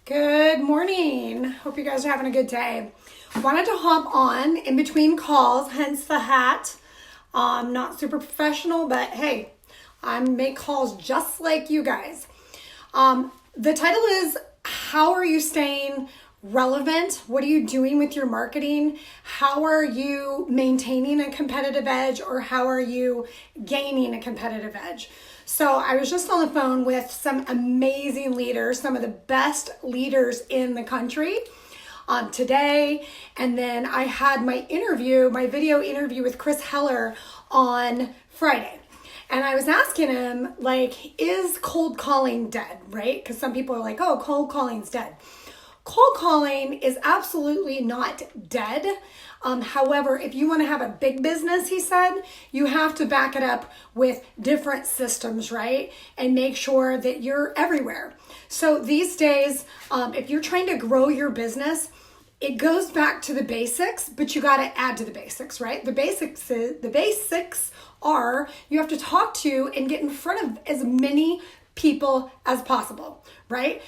Good morning. Hope you guys are having a good day. Wanted to hop on in between calls, hence the hat. Not super professional, but hey, I make calls just like you guys. The title is, how are you staying relevant? What are you doing with your marketing? How are you maintaining a competitive edge, or how are you gaining a competitive edge? So I was just on the phone with some amazing leaders, some of the best leaders in the country today. And then I had my video interview with Chris Heller on Friday. And I was asking him, is cold calling dead, right? Because some people are like, oh, cold calling's dead. Cold calling is absolutely not dead. However, if you want to have a big business, he said, you have to back it up with different systems, right? And make sure that you're everywhere. So these days, if you're trying to grow your business, it goes back to the basics, but you got to add to the basics, right? The basics are you have to talk to and get in front of as many people as possible, right?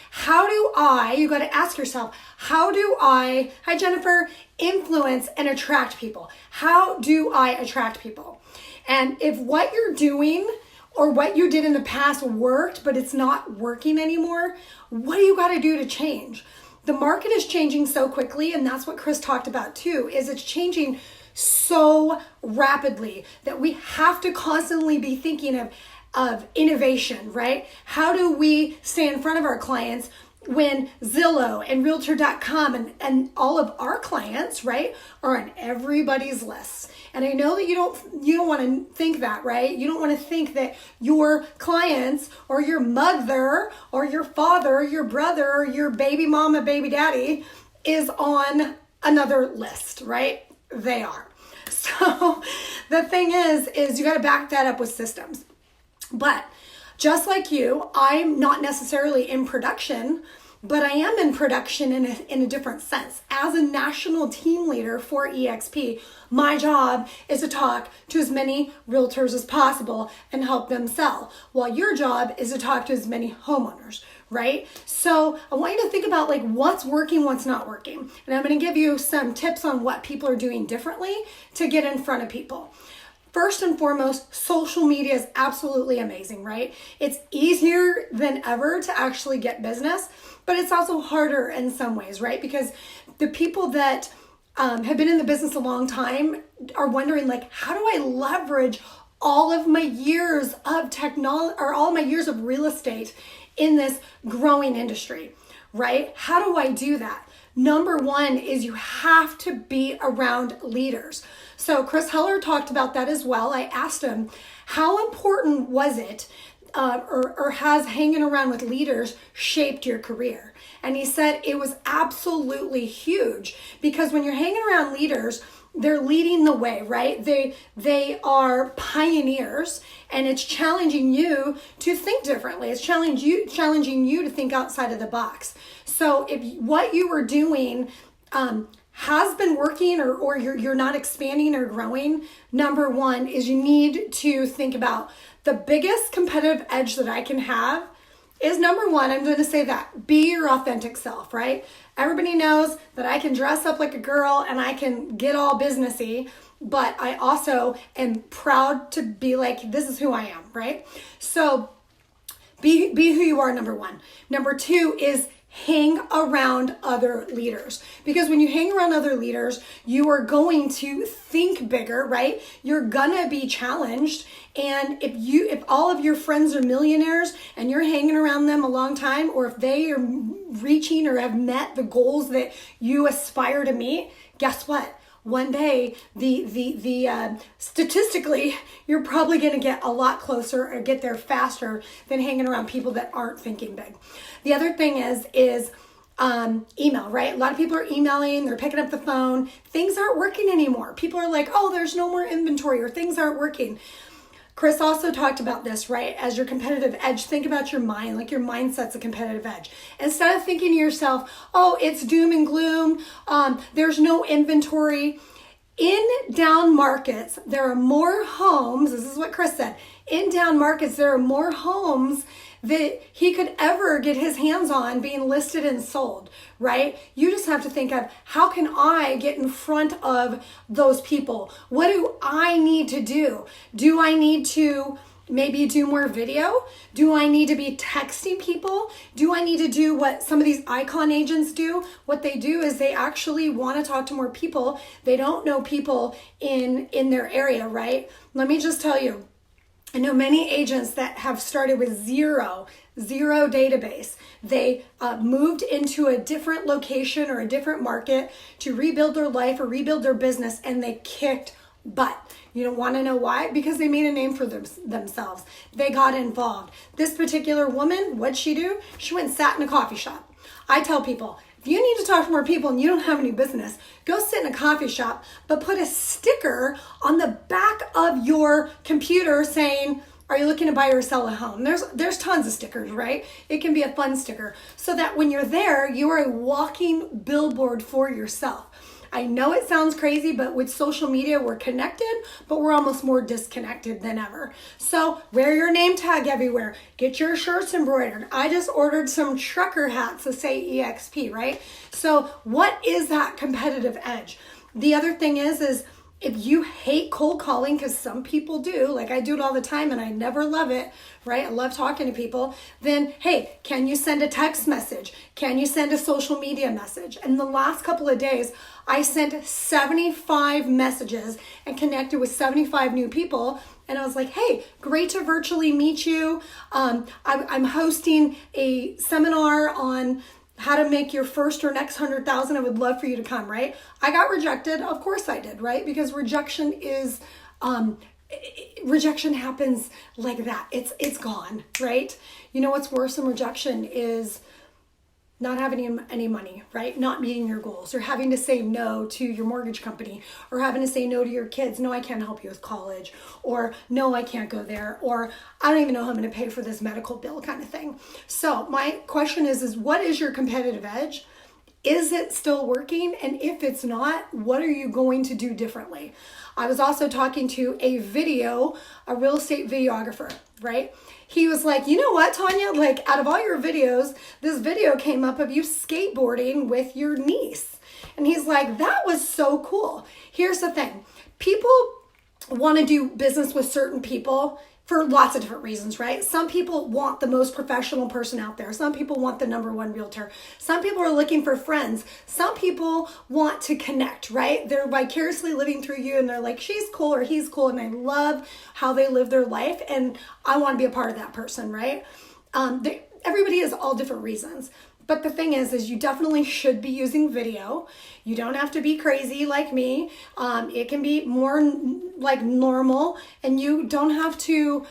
You got to ask yourself, how do I, hi Jennifer, influence and attract people? How do I attract people? And if what you're doing or what you did in the past worked, but it's not working anymore, what do you got to do to change? The market is changing so quickly, and that's what Chris talked about too, is it's changing so rapidly that we have to constantly be thinking of innovation, right? How do we stay in front of our clients when Zillow and Realtor.com and all of our clients, right, are on everybody's lists? And I know that you don't want to think that, right? You don't want to think that your clients or your mother or your father, your brother, or your baby mama, baby daddy is on another list, right? They are. So the thing is you got to back that up with systems. But just like you, I'm not necessarily in production, but I am in production in a different sense. As a national team leader for EXP, my job is to talk to as many realtors as possible and help them sell, while your job is to talk to as many homeowners, right? So I want you to think about what's working, what's not working. And I'm going to give you some tips on what people are doing differently to get in front of people. First and foremost, social media is absolutely amazing, right? It's easier than ever to actually get business, but it's also harder in some ways, right? Because the people that have been in the business a long time are wondering, how do I leverage all of my years of technology or all my years of real estate in this growing industry, right? How do I do that? Number one is you have to be around leaders. So Chris Heller talked about that as well. I asked him, how important was it or has hanging around with leaders shaped your career? And he said it was absolutely huge, because when you're hanging around leaders, they're leading the way, right? They are pioneers, and it's challenging you to think differently. It's challenging you to think outside of the box. So if what you were doing has been working, or you're not expanding or growing, number one is you need to think about the biggest competitive edge that I can have is, number one, I'm going to say that, be your authentic self, right? Everybody knows that I can dress up like a girl and I can get all businessy, but I also am proud to be this is who I am, right? So be who you are, number one. Number two is hang around other leaders, because when you hang around other leaders, you are going to think bigger, right? You're gonna be challenged. And if all of your friends are millionaires and you're hanging around them a long time, or if they are reaching or have met the goals that you aspire to meet, guess what? One day, statistically, you're probably going to get a lot closer or get there faster than hanging around people that aren't thinking big. The other thing is email, right? A lot of people are emailing, they're picking up the phone. Things aren't working anymore. People are like, oh, there's no more inventory, or things aren't working. Chris also talked about this, right? As your competitive edge, think about your mind, your mindset's a competitive edge. Instead of thinking to yourself, oh, it's doom and gloom, there's no inventory. In down markets, there are more homes, this is what Chris said, in down markets, there are more homes that he could ever get his hands on being listed and sold, right? You just have to think of, how can I get in front of those people? What do I need to do? Do I need to maybe do more video? Do I need to be texting people? Do I need to do what some of these icon agents do? What they do is they actually want to talk to more people. They don't know people in their area, right? Let me just tell you, I know many agents that have started with zero database. They moved into a different location or a different market to rebuild their life or rebuild their business, and they kicked butt. You don't want to know why? Because they made a name for themselves. They got involved. This particular woman, what'd she do? She went and sat in a coffee shop. I tell people, if you need to talk to more people and you don't have any business, go sit in a coffee shop, but put a sticker on the back of your computer saying, are you looking to buy or sell a home? There's tons of stickers, right? It can be a fun sticker, so that when you're there, you are a walking billboard for yourself. I know it sounds crazy, but with social media, we're connected, but we're almost more disconnected than ever. So wear your name tag everywhere. Get your shirts embroidered. I just ordered some trucker hats that say EXP, right? So what is that competitive edge? The other thing is if you hate cold calling, because some people do, like I do it all the time and I never love it, right? I love talking to people. Then, hey, can you send a text message? Can you send a social media message? And the last couple of days, I sent 75 messages and connected with 75 new people. And I was like, hey, great to virtually meet you. I'm hosting a seminar on how to make your first or next 100,000. I would love for you to come, right? I got rejected. Of course I did, right? Because rejection is, rejection happens like that. It's gone, right? You know what's worse than rejection is not having any money, right? Not meeting your goals, or having to say no to your mortgage company, or having to say no to your kids. No, I can't help you with college, or no, I can't go there, or I don't even know how I'm going to pay for this medical bill kind of thing. So my question is what is your competitive edge? Is it still working? And if it's not, what are you going to do differently? I was also talking to a real estate videographer, right? He was like, you know what, Tanya, like out of all your videos, this video came up of you skateboarding with your niece. And he's like, that was so cool. Here's the thing. People want to do business with certain people for lots of different reasons, right? Some people want the most professional person out there. Some people want the number one realtor. Some people are looking for friends. Some people want to connect, right? They're vicariously living through you and they're like, she's cool or he's cool. And I love how they live their life. And I want to be a part of that person, right? Everybody has all different reasons. But the thing is you definitely should be using video. You don't have to be crazy like me. It can be more like normal, and you don't have to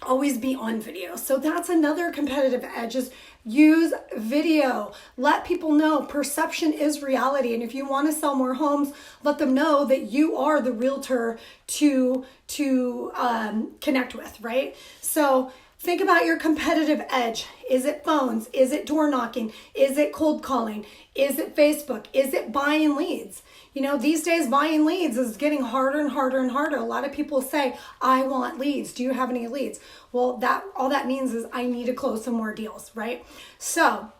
always be on video. So that's another competitive edge, is use video. Let people know perception is reality. And if you want to sell more homes, let them know that you are the realtor to connect with, right? So think about your competitive edge. Is it phones? Is it door knocking? Is it cold calling? Is it Facebook? Is it buying leads? You know, these days buying leads is getting harder and harder and harder. A lot of people say, I want leads. Do you have any leads? Well, all that means is I need to close some more deals, right? So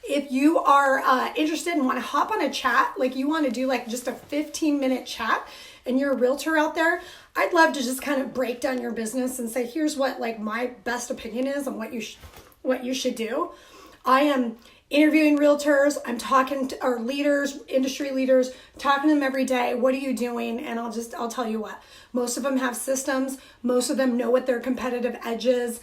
if you are interested and want to hop on a chat, like you want to do like just a 15-minute chat, and you're a realtor out there, I'd love to just kind of break down your business and say, here's what like my best opinion is on what you should do. I am interviewing realtors. I'm talking to our leaders, industry leaders, talking to them every day. What are you doing? And I'll tell you what, most of them have systems. Most of them know what their competitive edge is.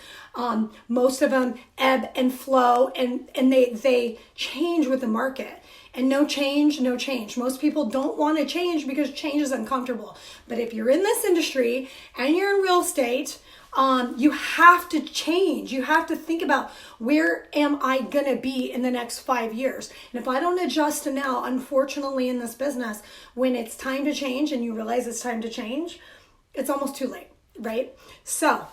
Most of them ebb and flow, and they change with the market. And no change, no change. Most people don't want to change because change is uncomfortable. But if you're in this industry and you're in real estate, you have to change. You have to think about, where am I going to be in the next 5 years? And if I don't adjust to now, unfortunately in this business, when it's time to change and you realize it's time to change, it's almost too late, right? So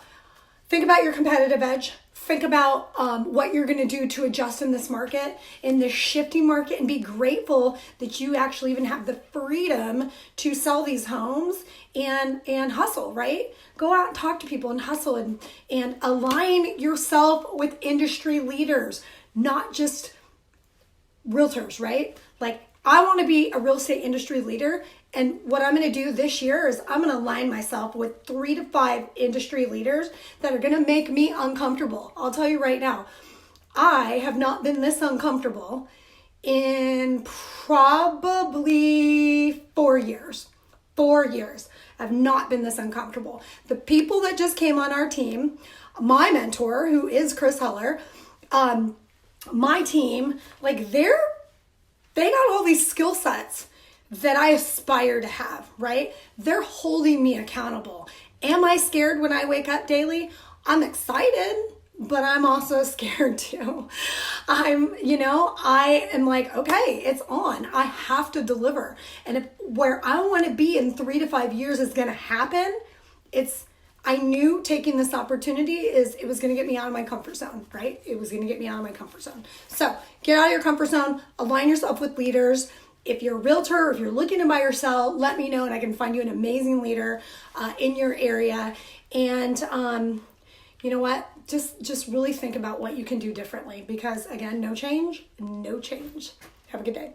think about your competitive edge. think about what you're going to do to adjust in this market, in this shifting market, and be grateful that you actually even have the freedom to sell these homes and hustle, right? Go out and talk to people and hustle and align yourself with industry leaders, not just realtors, right? Like, I want to be a real estate industry leader. And what I'm going to do this year is I'm going to align myself with 3 to 5 industry leaders that are going to make me uncomfortable. I'll tell you right now, I have not been this uncomfortable in probably 4 years. 4 years. I've not been this uncomfortable. The people that just came on our team, my mentor, who is Chris Heller, my team, like they got all these skill sets that I aspire to have, right? They're holding me accountable. Am I scared when I wake up daily? I'm excited, but I'm also scared too. I am like, okay, it's on. I have to deliver. And if where I want to be in 3 to 5 years is going to happen, I knew taking this opportunity it was going to get me out of my comfort zone, right? It was going to get me out of my comfort zone. So get out of your comfort zone, align yourself with leaders. If you're a realtor, if you're looking to buy or sell, let me know and I can find you an amazing leader in your area. And you know what? Just really think about what you can do differently because again, no change, no change. Have a good day.